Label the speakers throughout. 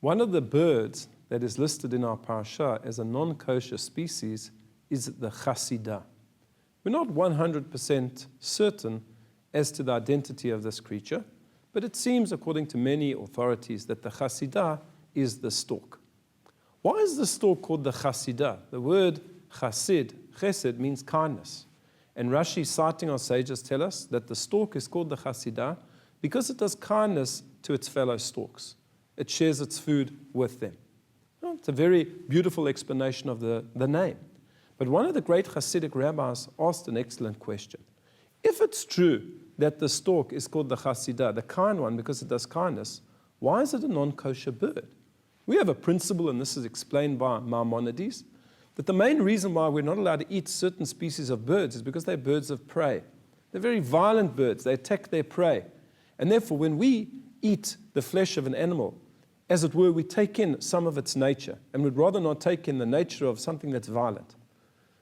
Speaker 1: One of the birds that is listed in our parasha as a non-kosher species is the chasidah. We're not 100% certain as to the identity of this creature, but it seems, according to many authorities, that the chasidah is the stork. Why is the stork called the chasidah? The word chesed means kindness. And Rashi, citing our sages, tell us that the stork is called the chasidah because it does kindness to its fellow storks. It shares its food with them. Well, it's a very beautiful explanation of the name. But one of the great Hasidic rabbis asked an excellent question. If it's true that the stork is called the chasidah, the kind one, because it does kindness, why is it a non-kosher bird? We have a principle, and this is explained by Maimonides, that the main reason why we're not allowed to eat certain species of birds is because they're birds of prey. They're very violent birds. They attack their prey. And therefore, when we eat the flesh of an animal, as it were, we take in some of its nature, and we'd rather not take in the nature of something that's violent.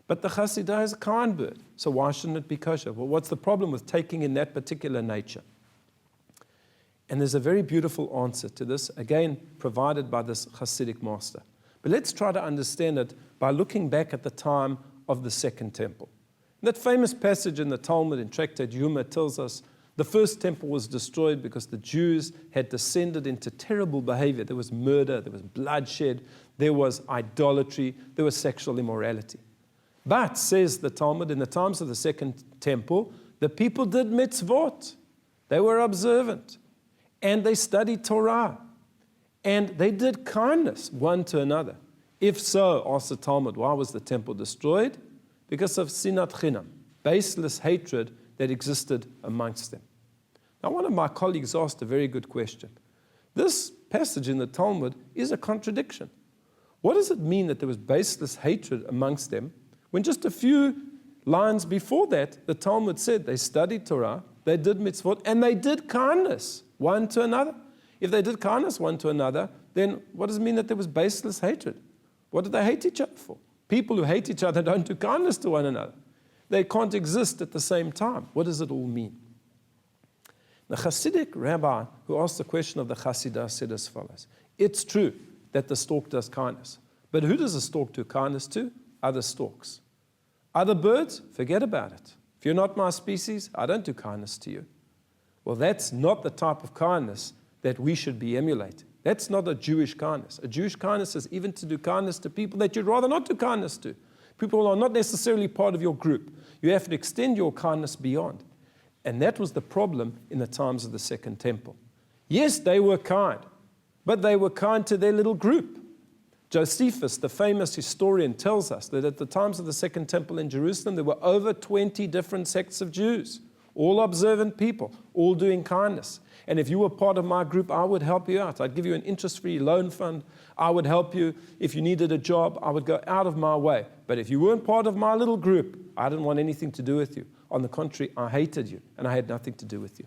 Speaker 1: But the chasidah is a kind bird, so why shouldn't it be kosher? Well, what's the problem with taking in that particular nature? And there's a very beautiful answer to this, again, provided by this Hasidic master. But let's try to understand it by looking back at the time of the Second Temple. That famous passage in the Talmud in Tractate Yuma tells us the first temple was destroyed because the Jews had descended into terrible behavior. There was murder, there was bloodshed, there was idolatry, there was sexual immorality. But, says the Talmud, in the times of the Second Temple, the people did mitzvot. They were observant. And they studied Torah. And they did kindness one to another. If so, asked the Talmud, why was the temple destroyed? Because of sinat chinam, baseless hatred that existed amongst them. Now, one of my colleagues asked a very good question. This passage in the Talmud is a contradiction. What does it mean that there was baseless hatred amongst them when just a few lines before that, the Talmud said they studied Torah, they did mitzvot, and they did kindness one to another? If they did kindness one to another, then what does it mean that there was baseless hatred? What did they hate each other for? People who hate each other don't do kindness to one another. They can't exist at the same time. What does it all mean? The Hasidic rabbi who asked the question of the Chasidah said as follows. It's true that the stork does kindness. But who does the stork do kindness to? Other storks. Other birds? Forget about it. If you're not my species, I don't do kindness to you. Well, that's not the type of kindness that we should be emulating. That's not a Jewish kindness. A Jewish kindness is even to do kindness to people that you'd rather not do kindness to. People who are not necessarily part of your group. You have to extend your kindness beyond. And that was the problem in the times of the Second Temple. Yes, they were kind, but they were kind to their little group. Josephus, the famous historian, tells us that at the times of the Second Temple in Jerusalem, there were over 20 different sects of Jews, all observant people, all doing kindness. And if you were part of my group, I would help you out. I'd give you an interest-free loan fund. I would help you. If you needed a job, I would go out of my way. But if you weren't part of my little group, I didn't want anything to do with you. On the contrary, I hated you, and I had nothing to do with you.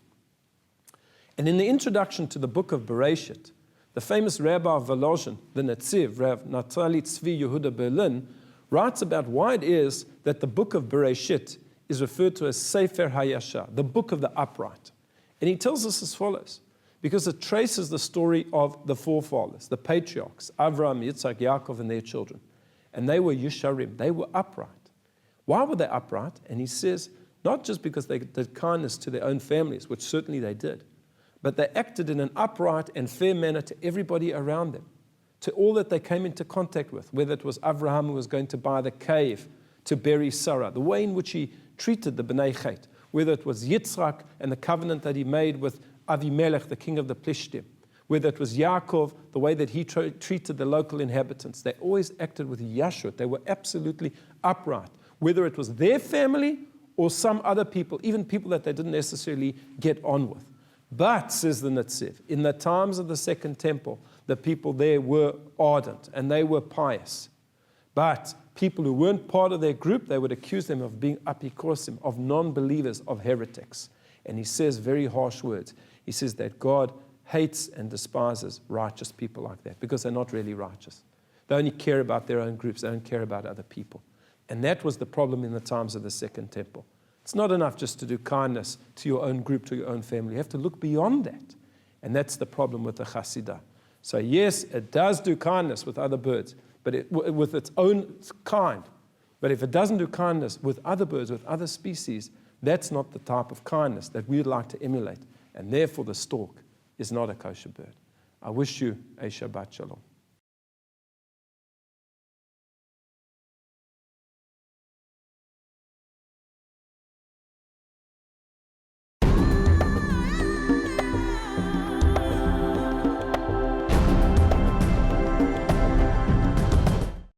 Speaker 1: And in the introduction to the book of Bereshit, the famous Rabbi of Volozhin, the Netziv, Rav Natali Tzvi Yehuda Berlin, writes about why it is that the book of Bereshit is referred to as Sefer HaYashar, the book of the upright. And he tells us as follows, because it traces the story of the forefathers, the patriarchs, Avraham, Yitzhak, Yaakov, and their children. And they were Yesharim, they were upright. Why were they upright? And he says, not just because they did kindness to their own families, which certainly they did, but they acted in an upright and fair manner to everybody around them, to all that they came into contact with, whether it was Avraham who was going to buy the cave to bury Sarah, the way in which he treated the Bnei Chet, whether it was Yitzhak and the covenant that he made with Avimelech, the king of the Plishtim, whether it was Yaakov, the way that he treated the local inhabitants. They always acted with yashut. They were absolutely upright, whether it was their family or some other people, even people that they didn't necessarily get on with. But, says the Netziv, in the times of the Second Temple, the people there were ardent and they were pious. But people who weren't part of their group, they would accuse them of being apikosim, of non-believers, of heretics. And he says very harsh words. He says that God hates and despises righteous people like that because they're not really righteous. They only care about their own groups. They don't care about other people. And that was the problem in the times of the Second Temple. It's not enough just to do kindness to your own group, to your own family. You have to look beyond that. And that's the problem with the Chasidah. So yes, it does do kindness with other birds, but with its own kind. But if it doesn't do kindness with other birds, with other species, that's not the type of kindness that we would like to emulate. And therefore the stork is not a kosher bird. I wish you a Shabbat Shalom.